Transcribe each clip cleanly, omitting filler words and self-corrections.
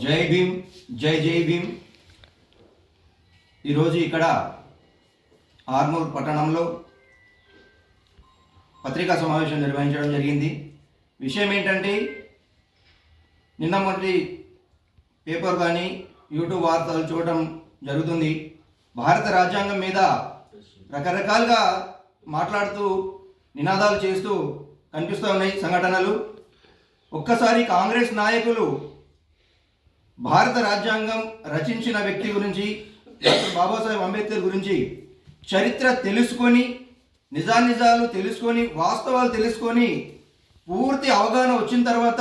జై భీమ్, జై జై భీమ్. ఈరోజు ఇక్కడ ఆర్మూర్ పట్టణంలో పత్రికా సమావేశం నిర్వహించడం జరిగింది. విషయం ఏంటంటే, నిన్న మొదటి పేపర్ కానీ యూట్యూబ్ వార్తలు చూడటం జరుగుతుంది. భారత రాజ్యాంగం మీద రకరకాలుగా మాట్లాడుతూ నినాదాలు చేస్తూ కనిపిస్తూ ఉన్నాయి సంఘటనలు. ఒక్కసారి కాంగ్రెస్ నాయకులు భారత రాజ్యాంగం రచించిన వ్యక్తి గురించి, డాక్టర్ బాబాసాహెబ్ అంబేద్కర్ గురించి చరిత్ర తెలుసుకొని, నిజాలు తెలుసుకొని, వాస్తవాలు తెలుసుకొని పూర్తి అవగాహన వచ్చిన తర్వాత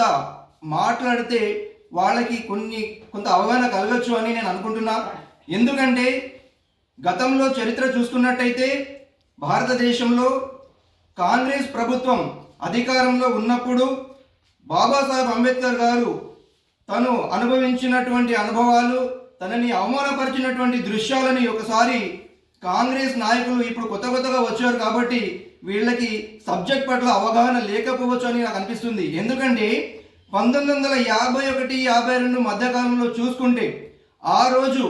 మాట్లాడితే వాళ్ళకి కొంత అవగాహన కలగచ్చు అని నేను అనుకుంటున్నా. ఎందుకంటే గతంలో చరిత్ర చూసుకున్నట్టయితే భారతదేశంలో కాంగ్రెస్ ప్రభుత్వం అధికారంలో ఉన్నప్పుడు బాబాసాహెబ్ అంబేద్కర్ గారు తను అనుభవించినటువంటి అనుభవాలు, తనని అవమానపరిచినటువంటి దృశ్యాలని ఒకసారి కాంగ్రెస్ నాయకులు ఇప్పుడు కొత్తగా వచ్చారు కాబట్టి వీళ్ళకి సబ్జెక్ట్ పట్ల అవగాహన లేకపోవచ్చు అని నాకు అనిపిస్తుంది. ఎందుకంటే 1951-52 మధ్యకాలంలో చూసుకుంటే ఆ రోజు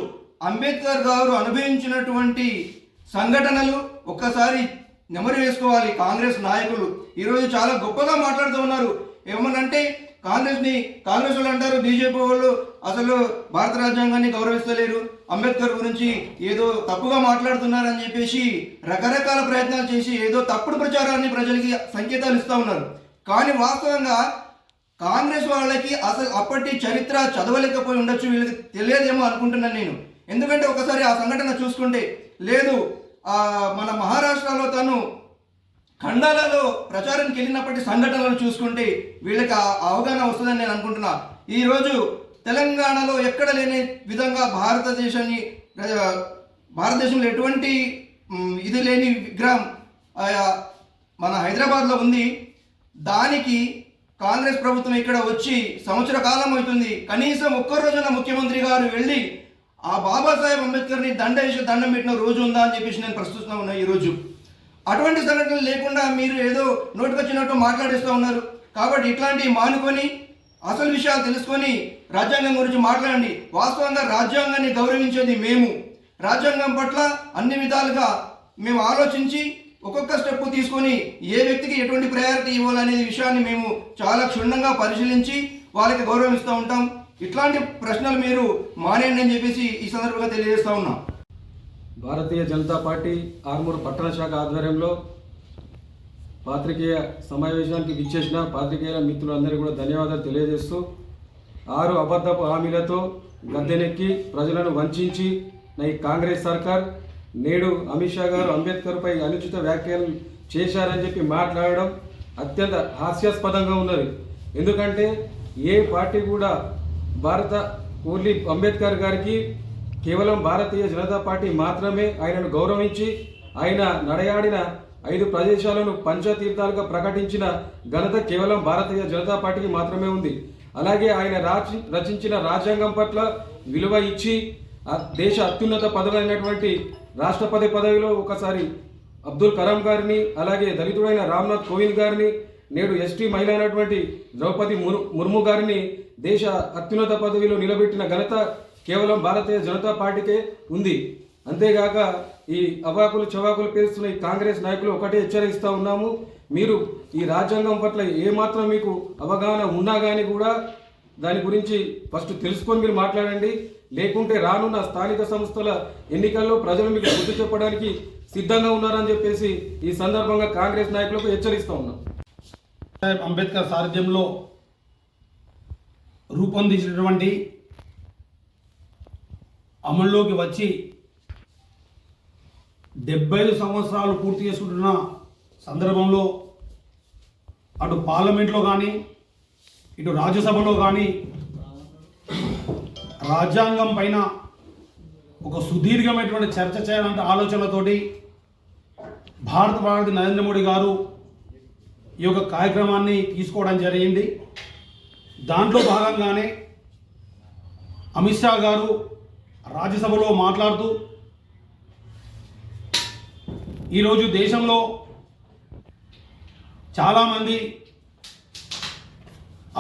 అంబేద్కర్ గారు అనుభవించినటువంటి సంఘటనలు ఒక్కసారి నెమరు వేసుకోవాలి. కాంగ్రెస్ నాయకులు ఈరోజు చాలా గొప్పగా మాట్లాడుతూ ఉన్నారు. ఏమనంటే కాంగ్రెస్ వాళ్ళు అంటారు, బీజేపీ వాళ్ళు అసలు భారత రాజ్యాంగాన్ని గౌరవిస్తలేరు, అంబేద్కర్ గురించి ఏదో తప్పుగా మాట్లాడుతున్నారని చెప్పేసి రకరకాల ప్రయత్నాలు చేసి ఏదో తప్పుడు ప్రచారాన్ని ప్రజలకి సంకేతాలు ఇస్తూ ఉన్నారు. కానీ వాస్తవంగా కాంగ్రెస్ వాళ్ళకి అసలు అప్పటి చరిత్ర చదవలేకపోయి ఉండొచ్చు, వీళ్ళకి తెలియదేమో అనుకుంటున్నాను నేను. ఎందుకంటే ఒకసారి ఆ సంఘటన చూసుకుంటే, లేదు మన మహారాష్ట్రలో తను ఖండాలలో ప్రచారానికి వెళ్ళినప్పటి సంఘటనలు చూసుకుంటే వీళ్ళకి అవగాహన వస్తుందని నేను అనుకుంటున్నా. ఈరోజు తెలంగాణలో ఎక్కడ లేని విధంగా భారతదేశంలో ఎటువంటి ఇది లేని విగ్రహం మన హైదరాబాద్లో ఉంది. దానికి కాంగ్రెస్ ప్రభుత్వం ఇక్కడ వచ్చి సంవత్సర కాలం అవుతుంది. కనీసం ఒక్కరోజున ముఖ్యమంత్రి గారు వెళ్ళి ఆ బాబాసాహెబ్ అంబేద్కర్ని దండం పెట్టిన రోజు ఉందా అని చెప్పేసి నేను ప్రశ్నిస్తూ ఉన్నా. ఈరోజు అటువంటి సంఘటనలు లేకుండా మీరు ఏదో నోటుకొచ్చినట్టు మాట్లాడిస్తూ ఉన్నారు. కాబట్టి ఇట్లాంటివి మానుకొని అసలు విషయాలు తెలుసుకొని రాజ్యాంగం గురించి మాట్లాడండి. వాస్తవంగా రాజ్యాంగాన్ని గౌరవించేది మేము. రాజ్యాంగం పట్ల అన్ని విధాలుగా మేము ఆలోచించి ఒక్కొక్క స్టెప్ తీసుకొని ఏ వ్యక్తికి ఎటువంటి ప్రయారిటీ ఇవ్వాలనే విషయాన్ని మేము చాలా క్షుణ్ణంగా పరిశీలించి వాళ్ళకి గౌరవిస్తూ ఉంటాం. ఇట్లాంటి ప్రశ్నలు మీరు మానేయండి అని చెప్పేసి ఈ సందర్భంగా తెలియజేస్తూ ఉన్నాం. భారతీయ జనతా పార్టీ ఆర్మూర్ పట్టణ శాఖ ఆధ్వర్యంలో పాత్రికేయ సమావేశానికి విచ్చేసిన పాత్రికేయ మిత్రులందరికీ కూడా ధన్యవాదాలు తెలియజేస్తూ, 6 అబద్ధపు హామీలతో గద్దెనెక్కి ప్రజలను వంచి ఈ కాంగ్రెస్ సర్కార్ నేడు అమిత్ షా గారు అంబేద్కర్పై అనుచిత వ్యాఖ్యలు చేశారని చెప్పి మాట్లాడడం అత్యంత హాస్యాస్పదంగా ఉన్నది. ఎందుకంటే ఏ పార్టీ కూడా ఓన్లీ అంబేద్కర్ గారికి కేవలం భారతీయ జనతా పార్టీ మాత్రమే ఆయనను గౌరవించి ఆయన నడయాడిన 5 ప్రదేశాలను పంచతీర్థాలుగా ప్రకటించిన ఘనత కేవలం భారతీయ జనతా పార్టీకి మాత్రమే ఉంది. అలాగే ఆయన రచించిన రాజ్యాంగం పట్ల విలువ ఇచ్చి దేశ అత్యున్నత పదవైనటువంటి రాష్ట్రపతి పదవిలో ఒకసారి అబ్దుల్ కలాం గారిని, అలాగే దళితుడైన రామ్నాథ్ కోవింద్ గారిని, నేడు ఎస్టీ మహిళ అయినటువంటి ద్రౌపది ముర్ము గారిని దేశ అత్యున్నత పదవిలో నిలబెట్టిన ఘనత కేవలం భారతీయ జనతా పార్టీకే ఉంది. అంతేగాక ఈ అవాకులు చవాకులు పేరుస్తున్న ఈ కాంగ్రెస్ నాయకులు ఒకటే హెచ్చరిస్తూ ఉన్నాము, మీరు ఈ రాజ్యాంగం పట్ల ఏమాత్రం మీకు అవగాహన ఉన్నా కానీ కూడా దాని గురించి ఫస్ట్ తెలుసుకొని మీరు మాట్లాడండి. లేకుంటే రానున్న స్థానిక సంస్థల ఎన్నికల్లో ప్రజలు మీకు బుద్ధి చెప్పడానికి సిద్ధంగా ఉన్నారని చెప్పేసి ఈ సందర్భంగా కాంగ్రెస్ నాయకులకు హెచ్చరిస్తూ ఉన్నాం. అంబేద్కర్ సారథ్యంలో రూపొందించినటువంటి అమల్లోకి వచ్చి 75 సంవత్సరాలు పూర్తి చేసుకుంటున్న సందర్భంలో అటు పార్లమెంట్లో కానీ ఇటు రాజ్యసభలో కానీ రాజ్యాంగం పైన ఒక సుదీర్ఘమైనటువంటి చర్చ చేయాలంటే ఆలోచనతోటి భారత నరేంద్ర మోడీ గారు ఈ యొక్క కార్యక్రమాన్ని తీసుకోవడం జరిగింది. దాంట్లో భాగంగానే అమిత్ షా గారు రాజ్యసభలో మాట్లాడుతూ ఈరోజు దేశంలో చాలామంది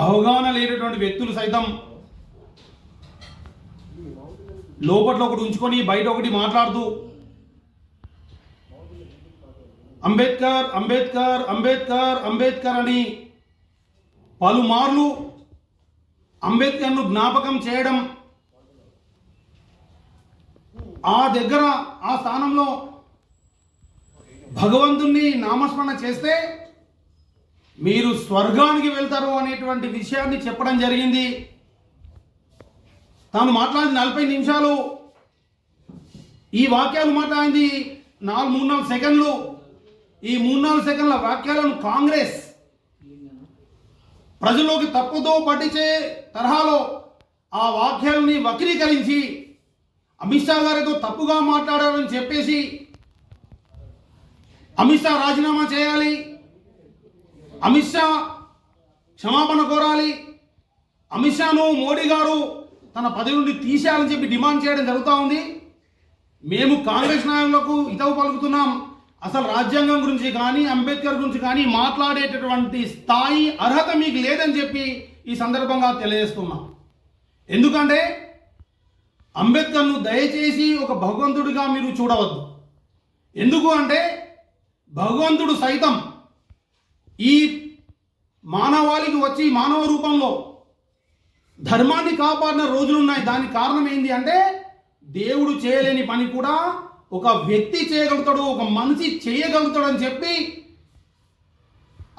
అవగాహన లేనటువంటి వ్యక్తులు సైతం లోపట్లో ఒకటి ఉంచుకొని బయట ఒకటి మాట్లాడుతూ అంబేద్కర్ అంబేద్కర్ అంబేద్కర్ అంబేద్కర్ అని పలుమార్లు అంబేద్కర్ను జ్ఞాపకం చేయడం, ఆ దగ్గర ఆ స్థానంలో భగవంతుణ్ణి నామస్మరణ చేస్తే మీరు స్వర్గానికి వెళ్తారు అనేటువంటి విషయాన్ని చెప్పడం జరిగింది. తాను మాట్లాడిన 40 నిమిషాలు ఈ వాక్యాలు మాట్లాడింది 3-4 సెకండ్లు. ఈ 3-4 సెకండ్ల వాక్యాలను కాంగ్రెస్ ప్రజల్లోకి తప్పుదో పట్టించే తరహాలో ఆ వాక్యాలని వక్రీకరించి అమిత్ షా గారితో తప్పుగా మాట్లాడారని చెప్పేసి అమిత్ షా రాజీనామా చేయాలి, అమిత్ షా క్షమాపణ కోరాలి, అమిత్ షాను మోడీ గారు తన పదవి నుండి తీసేయాలని చెప్పి డిమాండ్ చేయడం జరుగుతూ ఉంది. మేము కాంగ్రెస్ నాయకులకు హితవు పలుకుతున్నాం. అసలు రాజ్యాంగం గురించి కానీ అంబేద్కర్ గురించి కానీ మాట్లాడేటటువంటి స్థాయి అర్హత మీకు లేదని చెప్పి ఈ సందర్భంగా తెలియజేస్తున్నాం. ఎందుకంటే అంబేద్కర్ను దయచేసి ఒక భగవంతుడిగా మీరు చూడవద్దు. ఎందుకు అంటే భగవంతుడు సైతం ఈ మానవాళికి వచ్చి మానవ రూపంలో ధర్మాన్ని కాపాడిన రోజులున్నాయి. దానికి కారణం ఏంటి అంటే దేవుడు చేయలేని పని కూడా ఒక వ్యక్తి చేయగలుగుతాడు, ఒక మనిషి చేయగలుగుతాడు అని చెప్పి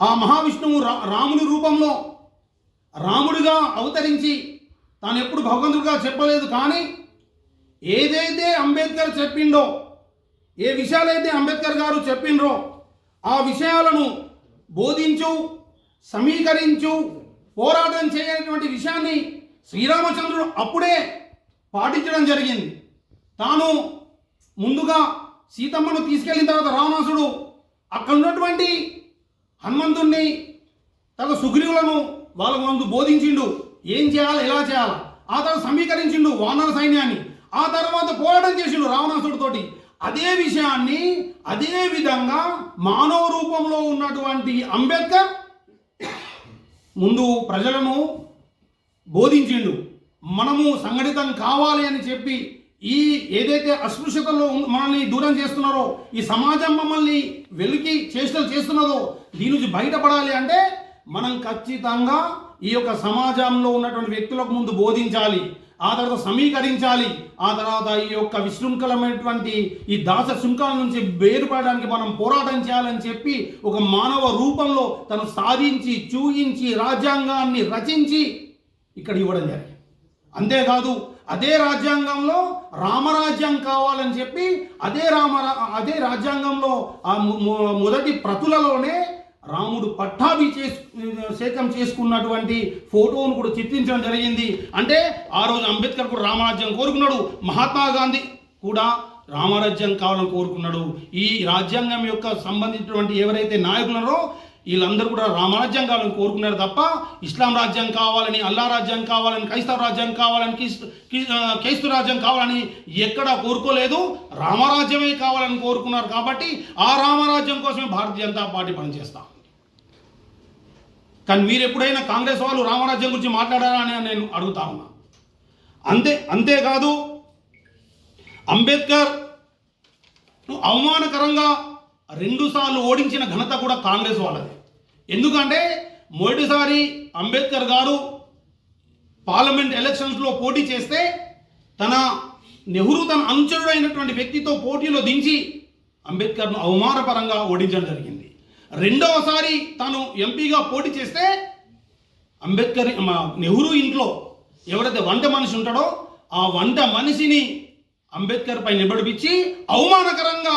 ఆ మహావిష్ణువు రాముని రూపంలో రాముడిగా అవతరించి తాను ఎప్పుడు భగవంతుడిగా చెప్పలేదు. కానీ ఏదైతే అంబేద్కర్ చెప్పిండో, ఏ విషయాలైతే అంబేద్కర్ గారు చెప్పిండ్రో ఆ విషయాలను బోధించు, సమీకరించు, పోరాటం చేయనటువంటి విషయాన్ని శ్రీరామచంద్రుడు అప్పుడే పాటించడం జరిగింది. తాను ముందుగా సీతమ్మను తీసుకెళ్ళిన తర్వాత రావణాసుడు అక్కడ ఉన్నటువంటి హనుమంతుణ్ణి తన సుగ్రీవులను వాళ్ళ ముందు బోధించిండు, ఏం చేయాలి, ఎలా చేయాలి. ఆ తర్వాత సమీకరించిండు వానర సైన్యాన్ని, ఆ తర్వాత పోరాటం చేసిండు రావణాసుడితోటి. అదే విషయాన్ని అదే విధంగా మానవ రూపంలో ఉన్నటువంటి అంబేద్కర్ ముందు ప్రజలను బోధించిండు. మనము సంఘటితం కావాలి అని చెప్పి ఈ ఏదైతే అస్పృశ్యతలో మనల్ని దూరం చేస్తున్నారో, ఈ సమాజం మమ్మల్ని వెలికి చేష్టలు చేస్తున్నదో దీని నుంచి బయటపడాలి అంటే మనం ఖచ్చితంగా ఈ యొక్క సమాజంలో ఉన్నటువంటి వ్యక్తులకు ముందు బోధించాలి, ఆ తర్వాత సమీకరించాలి, ఆ తర్వాత ఈ యొక్క విశృంఖలమైనటువంటి ఈ దాస శృంఖల నుంచి వేరుపడడానికి మనం పోరాటం చేయాలని చెప్పి ఒక మానవ రూపంలో తను సాధించి చూయించి రాజ్యాంగాన్ని రచించి ఇక్కడ ఇవ్వడం జరిగింది. అంతేకాదు అదే రాజ్యాంగంలో రామరాజ్యం కావాలని చెప్పి అదే రాజ్యాంగంలో ఆ మొదటి ప్రతులలోనే రాముడు పట్టాభిషేకం చేసుకున్నటువంటి ఫోటోను కూడా చిత్రించడం జరిగింది. అంటే ఆ రోజు అంబేద్కర్ కూడా రామరాజ్యం కోరుకున్నాడు, మహాత్మా గాంధీ కూడా రామరాజ్యం కావాలని కోరుకున్నాడు. ఈ రాజ్యాంగం యొక్క సంబంధించినటువంటి ఎవరైతే నాయకులరో వీళ్ళందరూ కూడా రామరాజ్యం కావాలని కోరుకున్నారు తప్ప ఇస్లాం రాజ్యం కావాలని, అల్లా రాజ్యం కావాలని, క్రైస్తవ రాజ్యం కావాలని, క్రైస్తవ రాజ్యం కావాలని ఎక్కడా కోరుకోలేదు. రామరాజ్యమే కావాలని కోరుకున్నారు. కాబట్టి ఆ రామరాజ్యం కోసమే భారతీయ జనతా పార్టీ పనిచేస్తాం. కానీ మీరు ఎప్పుడైనా కాంగ్రెస్ వాళ్ళు రామరాజ్యం గురించి మాట్లాడారా అని నేను అడుగుతా ఉన్నా. అంతేకాదు అంబేద్కర్ అవమానకరంగా 2 సార్లు ఓడించిన ఘనత కూడా కాంగ్రెస్ వాళ్ళది. ఎందుకంటే మొదటిసారి అంబేద్కర్ గారు పార్లమెంట్ ఎలక్షన్స్లో పోటీ చేస్తే నెహ్రూ తన అనుచరుడైనటువంటి వ్యక్తితో పోటీలో దించి అంబేద్కర్ను అవమానపరంగా ఓడించడం జరిగింది. రెండవసారి తాను ఎంపీగా పోటీ చేస్తే నెహ్రూ ఇంట్లో ఎవరైతే వంట మనిషి ఉంటాడో ఆ వంట మనిషిని అంబేద్కర్ పై నిలబడిపించి అవమానకరంగా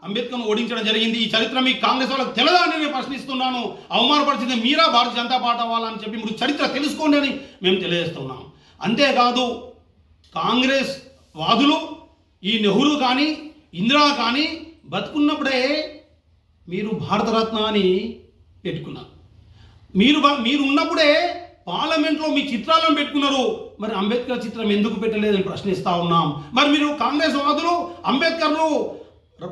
అంబేద్కర్ను ఓడించడం జరిగింది. ఈ చరిత్ర మీకు కాంగ్రెస్ వాళ్ళకి తెలదా అని నేను ప్రశ్నిస్తున్నాను. అవమానపరిచింది మీరా భారతీయ జనతా పార్టీ వాళ్ళని చెప్పి మీరు చరిత్ర తెలుసుకోండి అని మేము తెలియజేస్తున్నాం. అంతేకాదు కాంగ్రెస్ వాదులు ఈ నెహ్రూ కానీ ఇందిరా కానీ బతుకున్నప్పుడే మీరు భారతరత్న అని పెట్టుకున్నారు. మీరు ఉన్నప్పుడే పార్లమెంట్లో మీ చిత్రాలను పెట్టుకున్నారు. మరి అంబేద్కర్ చిత్రం ఎందుకు పెట్టలేదని ప్రశ్నిస్తూ ఉన్నాం. మరి మీరు కాంగ్రెస్ వాదులు అంబేద్కర్ను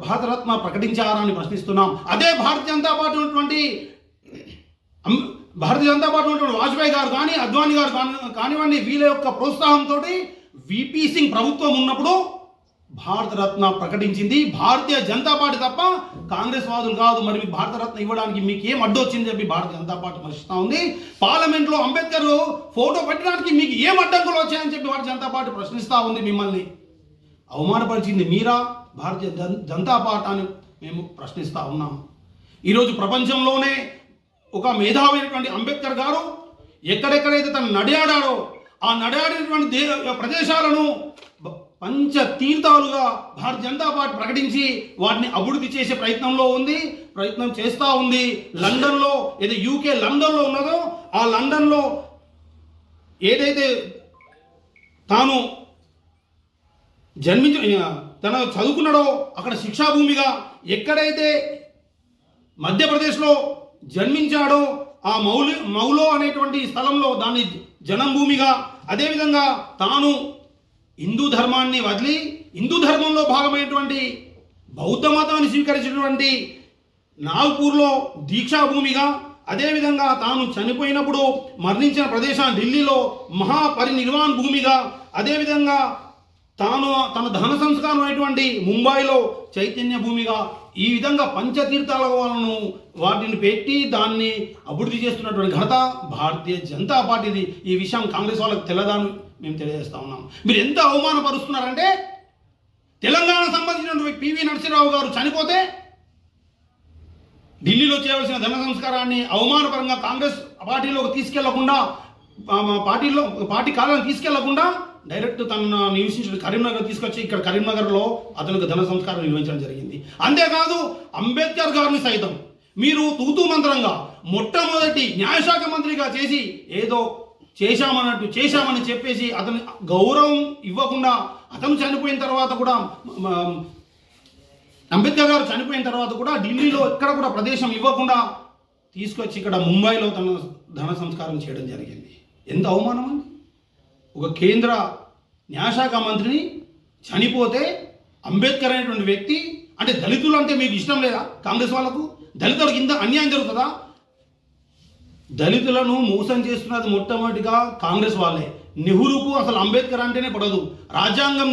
భారతరత్న ప్రకటించారా అని ప్రశ్నిస్తున్నాం. అదే భారతీయ జనతా పార్టీ ఉన్నటువంటి వాజ్పేయి గారు కానీ అద్వానీ గారు కానివ్వండి, వీళ్ళ యొక్క ప్రోత్సాహంతో విపి సింగ్ ప్రభుత్వం ఉన్నప్పుడు భారతరత్న ప్రకటించింది. భారతీయ జనతా పార్టీ తప్ప కాంగ్రెస్ వాదులు కాదు. మరి మీకు భారతరత్న ఇవ్వడానికి మీకు ఏం అడ్డొచ్చింది చెప్పి భారతీయ జనతా పార్టీ ప్రశ్నిస్తూ ఉంది. పార్లమెంట్లో అంబేద్కర్ ఫోటో పెట్టడానికి మీకు ఏం అడ్డంకులు వచ్చాయని చెప్పి భారతీయ జనతా పార్టీ ప్రశ్నిస్తూ ఉంది. మిమ్మల్ని అవమానపరిచింది మీరా, భారతీయ జనతా పార్టీ అని మేము ప్రశ్నిస్తూ ఉన్నాం. ఈరోజు ప్రపంచంలోనే ఒక మేధావైనటువంటి అంబేద్కర్ గారు ఎక్కడెక్కడైతే తను నడియాడాడో ఆ నడియాడినటువంటి ప్రదేశాలను పంచ తీర్థాలుగా భారతీయ జనతా పార్టీ ప్రకటించి వాటిని అభివృద్ధి చేసే ప్రయత్నం చేస్తూ ఉంది. లండన్లో ఏదో యూకే లండన్లో ఉన్నదో ఆ లండన్లో ఏదైతే తాను తన చదువుకున్నాడో అక్కడ శిక్షాభూమిగా, ఎక్కడైతే మధ్యప్రదేశ్లో జన్మించాడో ఆ మౌలో అనేటువంటి స్థలంలో దాన్ని జనం భూమిగా, అదేవిధంగా తాను హిందూ ధర్మాన్ని వదిలి హిందూ ధర్మంలో భాగమైనటువంటి బౌద్ధ మతాన్ని స్వీకరించినటువంటి నాగ్పూర్లో దీక్షాభూమిగా, అదేవిధంగా తాను చనిపోయినప్పుడు మరణించిన ప్రదేశం ఢిల్లీలో మహాపరినిర్వాణ భూమిగా, అదేవిధంగా తన దహన సంస్కారం అయినటువంటి ముంబైలో చైతన్య భూమిగా, ఈ విధంగా పంచతీర్థాల వాళ్ళను వాటిని పెట్టి దాన్ని అభివృద్ధి చేస్తున్నటువంటి ఘనత భారతీయ జనతా పార్టీది. ఈ విషయం కాంగ్రెస్ వాళ్ళకి తెలదాన్ని మేము తెలియజేస్తా ఉన్నాం. మీరు ఎంత అవమానపరుస్తున్నారంటే తెలంగాణ సంబంధించినటువంటి పివి నరసింహరావు గారు చనిపోతే ఢిల్లీలో చేయవలసిన ధన సంస్కారాన్ని అవమానపరంగా కాంగ్రెస్ పార్టీలోకి తీసుకెళ్లకుండా, పార్టీ కాలాన్ని తీసుకెళ్లకుండా డైరెక్ట్ తన నివసించిన కరీంనగర్ తీసుకొచ్చి ఇక్కడ కరీంనగర్లో అతనికి ధన సంస్కారం నిర్వహించడం జరిగింది. అంతేకాదు అంబేద్కర్ గారిని సైతం మీరు తూతూ మంత్రంగా మొట్టమొదటి న్యాయశాఖ మంత్రిగా చేసి ఏదో చేశామని చెప్పేసి అతని గౌరవం ఇవ్వకుండా, అతను చనిపోయిన తర్వాత కూడా అంబేద్కర్ గారు చనిపోయిన తర్వాత కూడా ఢిల్లీలో ఎక్కడ కూడా ప్రదేశం ఇవ్వకుండా తీసుకొచ్చి ఇక్కడ ముంబైలో తన ధన సంస్కారం చేయడం జరిగింది. ఎంత అవమానం అండి! ఒక కేంద్ర న్యాయశాఖ మంత్రిని చనిపోతే అంబేద్కర్ అనేటువంటి వ్యక్తి, అంటే దళితులు అంటే మీకు ఇష్టం లేదా? కాంగ్రెస్ వాళ్ళకు దళితులకు ఇంత అన్యాయం జరుగుతుందా? దళితులను మోసం చేస్తున్నది మొట్టమొదటిగా కాంగ్రెస్ వాళ్ళే. నెహ్రూకు అసలు అంబేద్కర్ అంటేనే పడదు. రాజ్యాంగం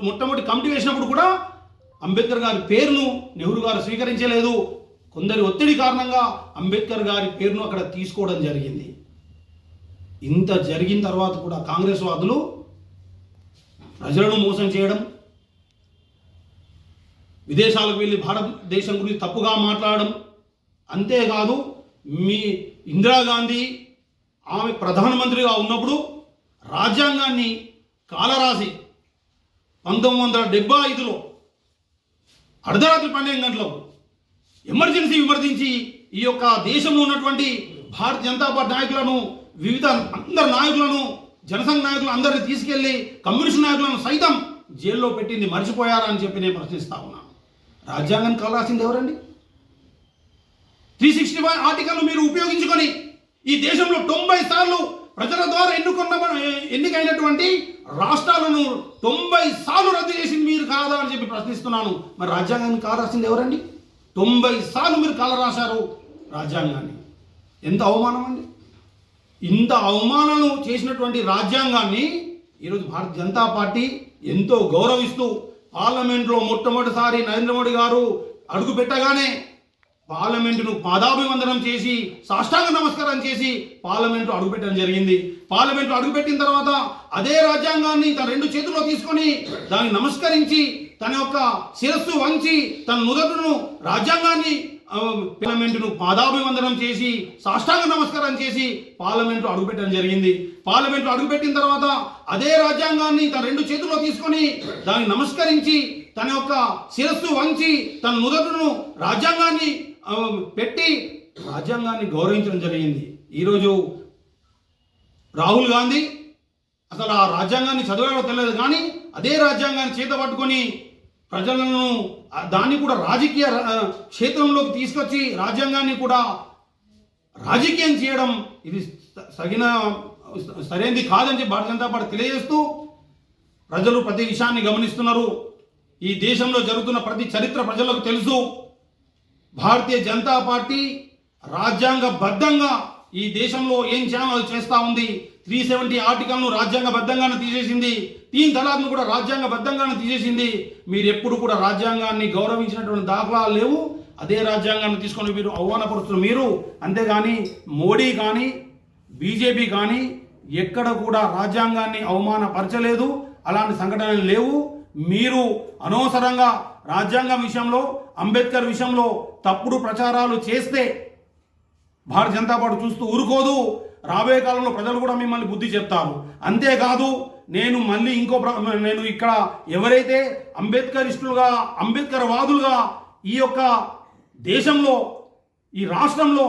మొట్టమొదటి కమిటీ వేసినప్పుడు కూడా అంబేద్కర్ గారి పేరును నెహ్రూ గారు స్వీకరించలేదు. కొందరి ఒత్తిడి కారణంగా అంబేద్కర్ గారి పేరును అక్కడ తీసుకోవడం జరిగింది. ఇంత జరిగిన తర్వాత కూడా కాంగ్రెస్ వాదులు ప్రజలను మోసం చేయడం, విదేశాలకు వెళ్ళి భారతదేశం గురించి తప్పుగా మాట్లాడడం, అంతేకాదు మీ ఇందిరాగాంధీ ఆమె ప్రధానమంత్రిగా ఉన్నప్పుడు రాజ్యాంగాన్ని కాలరాసి 1975లో అర్ధరాత్రి 12 గంటలకు ఎమర్జెన్సీ విమర్శించి ఈ యొక్క దేశంలో ఉన్నటువంటి భారతీయ జనతా పార్టీ నాయకులను, వివిధ అందరు నాయకులను, జనసంఘ నాయకులను అందరినీ తీసుకెళ్లి కమ్యూనిస్ట్ నాయకులను సైతం జైల్లో పెట్టింది మర్చిపోయారా అని చెప్పి నేను ప్రశ్నిస్తా ఉన్నాను. రాజ్యాంగాన్ని కాలరాసింది ఎవరండి? 365 ఆర్టికల్ను మీరు ఉపయోగించుకొని ఈ దేశంలో 90 సార్లు ప్రజల ద్వారా ఎన్నికైనటువంటి రాష్ట్రాలను 90 సార్లు రద్దు చేసింది మీరు కాదా అని చెప్పి ప్రశ్నిస్తున్నాను. మరి రాజ్యాంగాన్ని కాలరాసింది ఎవరండి? 90 సార్లు మీరు కాలరాశారు రాజ్యాంగాన్ని. ఎంత అవమానం అండి! ఇంత అవమానాలు చేసినటువంటి రాజ్యాంగాన్ని ఈరోజు భారతీయ జనతా పార్టీ ఎంతో గౌరవిస్తూ పార్లమెంట్లో మొట్టమొదటిసారి నరేంద్ర మోడీ గారు అడుగు పెట్టగానే పార్లమెంటును పాదాభివందనం చేసి సాష్టాంగ నమస్కారం చేసి పార్లమెంటు అడుగుపెట్టడం జరిగింది. పార్లమెంటు అడుగుపెట్టిన తర్వాత అదే రాజ్యాంగాన్ని తన 2 చేతుల్లో తీసుకొని దాన్ని నమస్కరించి తన యొక్క శిరస్సు వంచి తన నుదటను రాజ్యాంగాన్ని పార్లమెంటును పాదాభివందనం చేసి సాష్టాంగ నమస్కారం చేసి పార్లమెంటు అడుగుపెట్టడం జరిగింది. పార్లమెంటు అడుగుపెట్టిన తర్వాత అదే రాజ్యాంగాన్ని తన 2 చేతుల్లో తీసుకొని దాన్ని నమస్కరించి తన యొక్క శిరస్సు వంచి తన నుదటను రాజ్యాంగాన్ని పెట్టి రాజ్యాంగాన్ని గౌరవించడం జరిగింది. ఈరోజు రాహుల్ గాంధీ అసలు ఆ రాజ్యాంగాన్ని చదివాడో తెలియదు, కానీ అదే రాజ్యాంగాన్ని చేత పట్టుకొని ప్రజలను దాన్ని కూడా రాజకీయ క్షేత్రంలోకి తీసుకొచ్చి రాజ్యాంగాన్ని కూడా రాజకీయం చేయడం ఇది సరైనది కాదని చెప్పి భారతీయ జనతా పార్టీ తెలియజేస్తూ ప్రజలు ప్రతి విషయాన్ని గమనిస్తున్నారు. ఈ దేశంలో జరుగుతున్న ప్రతి చరిత్ర ప్రజలకు తెలుసు. భారతీయ జనతా పార్టీ రాజ్యాంగబద్ధంగా ఈ దేశంలో ఏం చేయాలో చేస్తూ ఉంది. 370 ఆర్టికల్ను రాజ్యాంగబద్ధంగానే తీసేసింది, 3 తలాక్ను కూడా రాజ్యాంగబద్ధంగానే తీసేసింది. మీరు ఎప్పుడు కూడా రాజ్యాంగాన్ని గౌరవించినటువంటి దాఖలాలు లేవు. అదే రాజ్యాంగాన్ని తీసుకొని మీరు అవమానపరుస్తున్నారు మీరు. అంతేగాని మోడీ కానీ బీజేపీ కానీ ఎక్కడ కూడా రాజ్యాంగాన్ని అవమానపరచలేదు, అలాంటి సంఘటనలు లేవు. మీరు అనవసరంగా రాజ్యాంగం విషయంలో, అంబేద్కర్ విషయంలో తప్పుడు ప్రచారాలు చేస్తే భారతీయ జనతా పార్టీ చూస్తూ ఊరుకోదు. రాబోయే కాలంలో ప్రజలు కూడా మిమ్మల్ని బుద్ధి చెప్తారు. అంతేకాదు నేను మళ్ళీ నేను ఇక్కడ ఎవరైతే అంబేద్కరిస్టులుగా, అంబేద్కర్ వాదులుగా ఈ యొక్క దేశంలో, ఈ రాష్ట్రంలో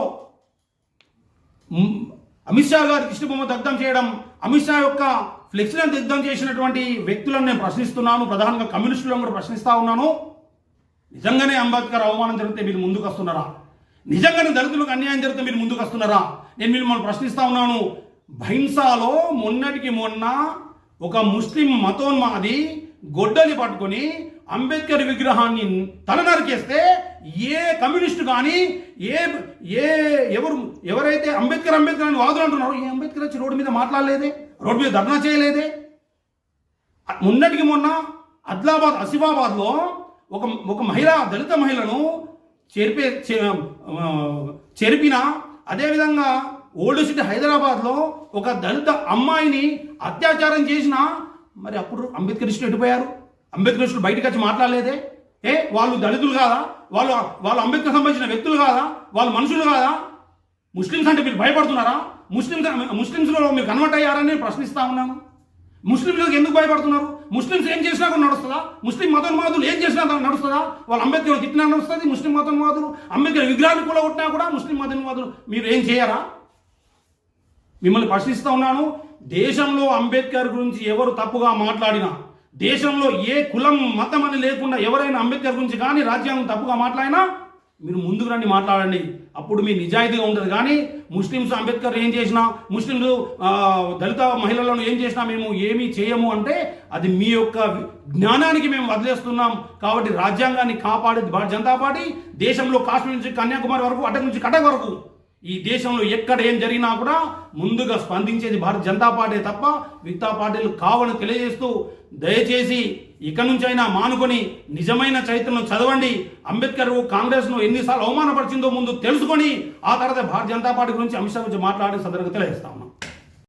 అమిత్ షా గారి దిష్టిబొమ్మ దగ్ధం చేయడం, అమిత్ షా యొక్క ఫ్లెక్సీలను దగ్ధం చేసినటువంటి వ్యక్తులను నేను ప్రశ్నిస్తున్నాను. ప్రధానంగా కమ్యూనిస్టులను కూడా ప్రశ్నిస్తా ఉన్నాను. నిజంగానే అంబేద్కర్ అవమానం జరిగితే మీరు ముందుకు వస్తున్నారా? నిజంగానే దళితులకు అన్యాయం జరిగితే మీరు ముందుకు వస్తున్నారా? నేను మిమ్మల్ని ప్రశ్నిస్తా ఉన్నాను. భైంసాలో మొన్నటికి మొన్న ఒక ముస్లిం మతోన్మాది గొడ్డలి పట్టుకొని అంబేద్కర్ విగ్రహాన్ని తల నరికేస్తే ఏ కమ్యూనిస్టు కానీ ఎవరైతే అంబేద్కర్ అని వాదులు అంటున్నారో ఏ అంబేద్కర్ వచ్చి రోడ్డు మీద మాట్లాడలేదే, రోడ్డు మీద ధర్నా చేయలేదే. మొన్నటికి మొన్న ఆసిఫాబాద్లో ఒక మహిళ, దళిత మహిళను చెరిపిన, అదేవిధంగా ఓల్డ్ సిటీ హైదరాబాద్లో ఒక దళిత అమ్మాయిని అత్యాచారం చేసిన, మరి అప్పుడు అంబేద్కరిస్టులు ఎటుపోయారు? అంబేద్కరిస్టులు బయటకు వచ్చి మాట్లాడలేదే. వాళ్ళు దళితులు కాదా? వాళ్ళు అంబేద్కర్ సంబంధించిన వ్యక్తులు కాదా? వాళ్ళు మనుషులు కాదా? ముస్లిమ్స్ అంటే మీరు భయపడుతున్నారా? ముస్లిమ్స్లో మీరు కన్వర్ట్ అయ్యారని నేను ప్రశ్నిస్తా ఉన్నాను. ముస్లింలకు ఎందుకు భయపడుతున్నారు? ముస్లిమ్స్ ఏం చేసినా కూడా నడుస్తుందా? ముస్లిం మతోన్మాదులు ఏం చేసినా నడుస్తుందా? వాళ్ళు అంబేద్కర్ తిట్టినా నడుస్తుంది. ముస్లిం మతోన్మాదులు అంబేద్కర్ విగ్రహాన్ని కూడా కొట్టినా కూడా ముస్లిం మతోన్మాదులు మీరు ఏం చేయరా? మిమ్మల్ని ప్రశ్నిస్తూ ఉన్నాను. దేశంలో అంబేద్కర్ గురించి ఎవరు తప్పుగా మాట్లాడినా, దేశంలో ఏ కులం మతం అని లేకుండా ఎవరైనా అంబేద్కర్ గురించి కానీ రాజ్యాంగం తప్పుగా మాట్లాడినా మీరు ముందుకు రండి, మాట్లాడండి. అప్పుడు మీ నిజాయితీగా ఉంటుంది. కానీ ముస్లిమ్స్ అంబేద్కర్ ఏం చేసినా, ముస్లింలు దళిత మహిళలను ఏం చేసినా మేము ఏమీ చేయము అంటే అది మీ యొక్క జ్ఞానానికి మేము వదిలేస్తున్నాం. కాబట్టి రాజ్యాంగాన్ని కాపాడేది భారతీయ జనతా పార్టీ. దేశంలో కాశ్మీర్ నుంచి కన్యాకుమారి వరకు, అటక్ నుంచి కటక్ వరకు ఈ దేశంలో ఎక్కడ ఏం జరిగినా కూడా ముందుగా స్పందించేది భారతీయ జనతా పార్టీ తప్ప మిగతా పార్టీలు కావని తెలియజేస్తూ, దయచేసి ఇక నుంచైనా మానుకొని నిజమైన చరిత్రను చదవండి. అంబేద్కర్ కాంగ్రెస్ను ఎన్నిసార్లు అవమానపరిచిందో ముందు తెలుసుకొని ఆ తర్వాత భారతీయ జనతా పార్టీ గురించి అమిత్ షా గురించి మాట్లాడే సందర్భంగా తెలియజేస్తా ఉన్నాం.